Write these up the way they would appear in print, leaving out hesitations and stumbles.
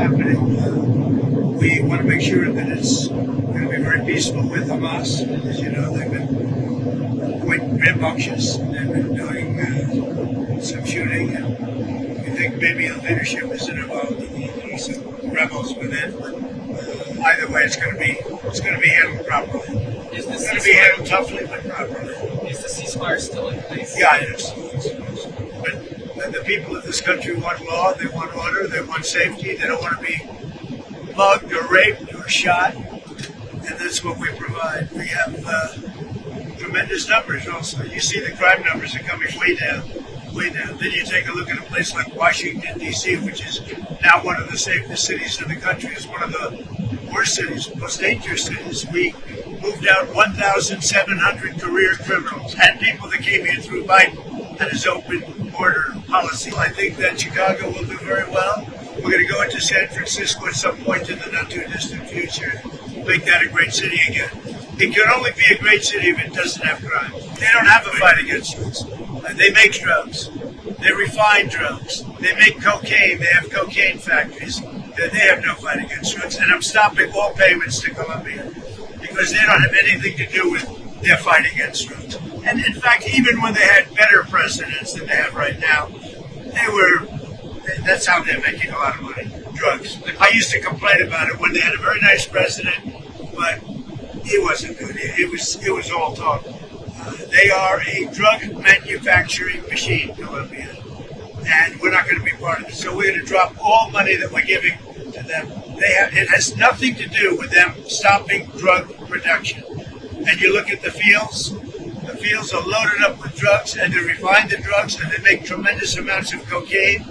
happening. We want to make sure that it's going to be very peaceful with Hamas. As you know, they've been quite rambunctious. They've been doing some shooting, and we think maybe the leadership isn't involved in some rebels within. But either way, it's going to be handled properly. It's going to be handled toughly, but properly. Is the ceasefire still in place? Yeah, it is. But the people of this country want law, they want order, they want safety, they don't want to be mugged or raped or shot, and that's what we provide. We have tremendous numbers also. You see the crime numbers are coming way down, way down. Then you take a look at a place like Washington, D.C., which is now one of the safest cities in the country. It's one of the worst cities, most dangerous cities. We moved out 1,700 career criminals and people that came here through Biden and his open border policy. I think that Chicago will do very well. We're going to go into San Francisco at some point in the not-too-distant future, make that a great city again. It can only be a great city if it doesn't have crime. They don't have a fight against drugs. They make drugs. They refine drugs. They make cocaine. They have cocaine factories. They have no fight against drugs. And I'm stopping all payments to Colombia because they don't have anything to do with their fight against drugs. And in fact, even when they had better presidents than they have right now, that's how they're making a lot of money, drugs. I used to complain about it when they had a very nice president, but it wasn't good. It was all talk. They are a drug manufacturing machine, Colombia, and we're not going to be part of it. So we're going to drop all money that we're giving to them. It has nothing to do with them stopping drug production. And you look at the fields are loaded up with drugs, and they refine the drugs, and they make tremendous amounts of cocaine,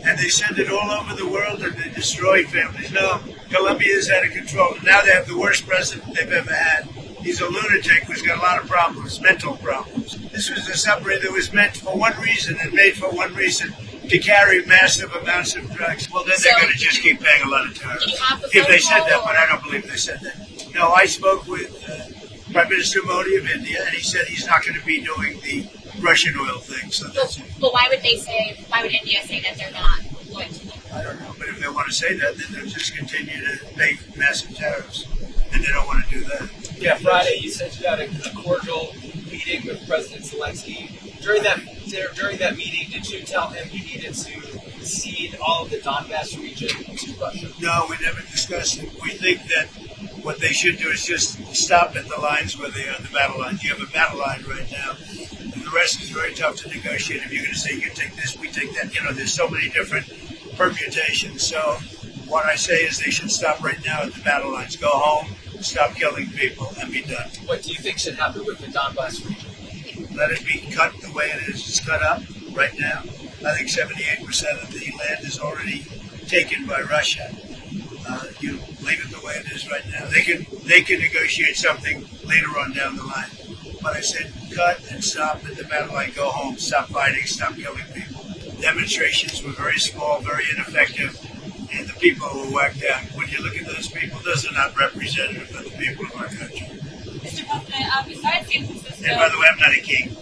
and they send it all over the world, and they destroy families. No, Colombia is out of control. Now they have the worst president they've ever had. He's a lunatic who's got a lot of problems, mental problems. This was a submarine that was meant for one reason and made for one reason, to carry massive amounts of drugs. Well, then they're going to just keep paying a lot of tariffs. If they said that, but I don't believe they said that. No, I spoke with Prime Minister Modi of India, and he said he's not going to be doing the Russian oil thing. So that's it. But why would India say that they're not going to? I don't know, but if they want to say that, then they'll just continue to pay massive tariffs, and they don't want to do that. Yeah, Friday you said you had a cordial meeting with President Zelensky. During that meeting, did you tell him he needed to cede all of the Donbass region to Russia? No, we never discussed it. We think that what they should do is just stop at the lines where they are, the battle lines. You have a battle line right now, and the rest is very tough to negotiate. If you're going to say you can take this, we take that. There's so many different permutations. So what I say is they should stop right now at the battle lines. Go home, stop killing people, and be done. What do you think should happen with the Donbass region? Let it be cut the way it is. It's cut up right now. I think 78% of the land is already taken by Russia. You leave it the way it is right now. They can negotiate something later on down the line. But I said cut and stop at the battle line. Go home. Stop fighting. Stop killing people. Demonstrations were very small, very ineffective, and the people were whacked out. When you look at those people, those are not representative of the people of our country. Mr. President, besides San Francisco... And by the way, I'm not a king.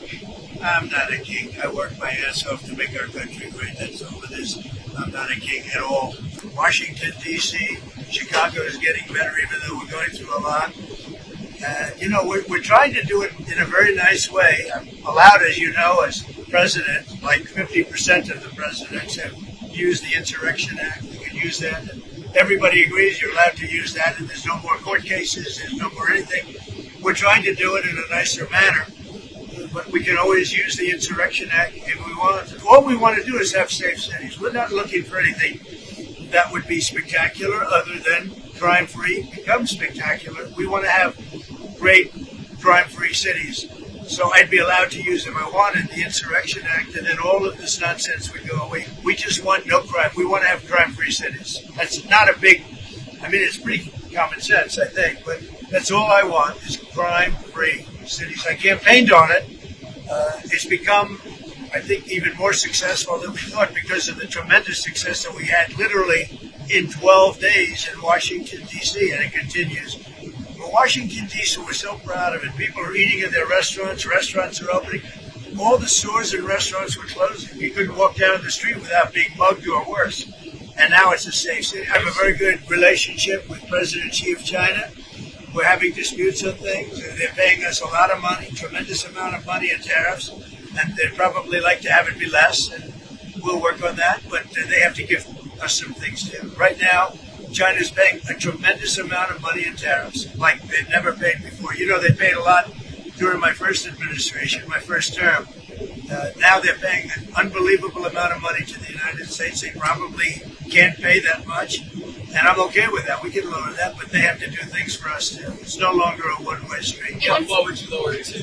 I'm not a king. I work my ass off to make our country great. That's all it is. I'm not a king at all. Washington, D.C., Chicago is getting better, even though we're going through a lot. We're trying to do it in a very nice way. I'm allowed, as you know, as president, like 50% of the presidents have used the Insurrection Act. We can use that. And everybody agrees you're allowed to use that, and there's no more court cases, there's no more anything. We're trying to do it in a nicer manner, but we can always use the Insurrection Act if we want. All we want to do is have safe cities. We're not looking for anything that would be spectacular other than crime-free become spectacular. We want to have great crime-free cities. So I'd be allowed to use, if I wanted, the Insurrection Act, and then all of this nonsense would go away. We just want no crime. We want to have crime-free cities. That's not a big, it's pretty common sense, I think, but that's all I want is crime-free cities. I campaigned on it. It's become, I think, even more successful than we thought because of the tremendous success that we had literally in 12 days in Washington, D.C., and it continues. But Washington, D.C., we're so proud of it. People are eating in their restaurants. Restaurants are opening. All the stores and restaurants were closing. You couldn't walk down the street without being mugged or worse. and now it's a safe city. I have a very good relationship with President Xi of China. We're having disputes on things. They're paying us a lot of money, tremendous amount of money in tariffs, and they'd probably like to have it be less, and we'll work on that, but they have to give us some things too. Right now, China's paying a tremendous amount of money in tariffs, like they've never paid before. You know, they paid a lot during my first administration, my first term. Now they're paying an unbelievable amount of money to the United States. They probably can't pay that much, and I'm okay with that. We can lower that, but they have to do things for us too. It's no longer a one-way street. What would you lower it to?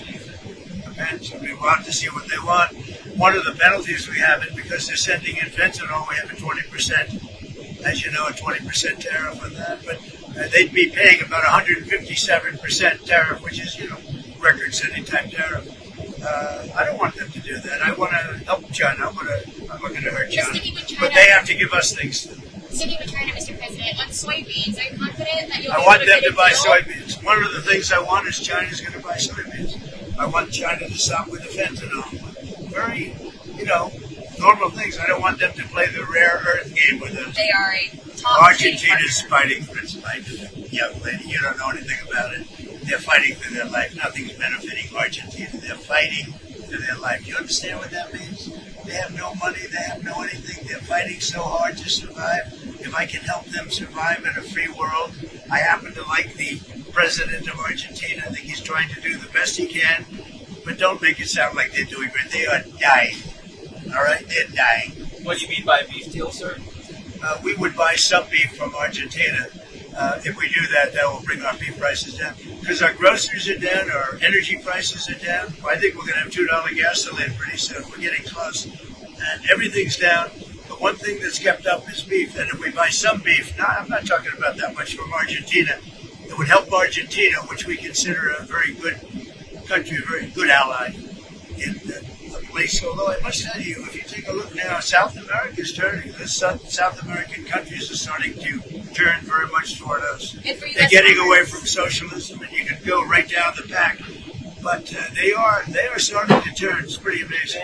Depends. I mean, we'll have to see what they want. One of the penalties we have is because they're sending in fentanyl, we have a 20%, as you know, a 20% tariff on that. But they'd be paying about 157% tariff, which is, record-setting type tariff. I don't want them to do that. I want to help China. I'm not going to hurt China. But they have to give us things too. Sticking with China, Mr. President, on soybeans, are you confident that you'll I want them to buy soybeans. One of the things I want is China's going to buy soybeans. I want China to stop with the fentanyl. Very, normal things. I don't want them to play the rare earth game with us. They are a top Argentina's fighting for its life. Young lady, you don't know anything about it. They're fighting for their life. Nothing's benefiting Argentina. They're fighting for their life. You understand what that means? They have no money. They have no anything. They're fighting so hard to survive. If I can help them survive in a free world, I happen to like the president of Argentina. I think he's trying to do the best he can. But don't make it sound like they're doing it. They are dying. All right? They're dying. What do you mean by a beef deal, sir? We would buy some beef from Argentina. If we do that, that will bring our beef prices down. Because our groceries are down, our energy prices are down. I think we're going to have $2 gasoline pretty soon. We're getting close. And everything's down. But one thing that's kept up is beef. And if we buy some beef, I'm not talking about that much from Argentina, it would help Argentina, which we consider a very good country, a very good ally in the place. Although I must tell you, if you take a look now, South America is turning. The South American countries are starting to turn very much toward us. They're getting away from socialism, and you can go right down the pack. But they are starting to turn. It's pretty amazing.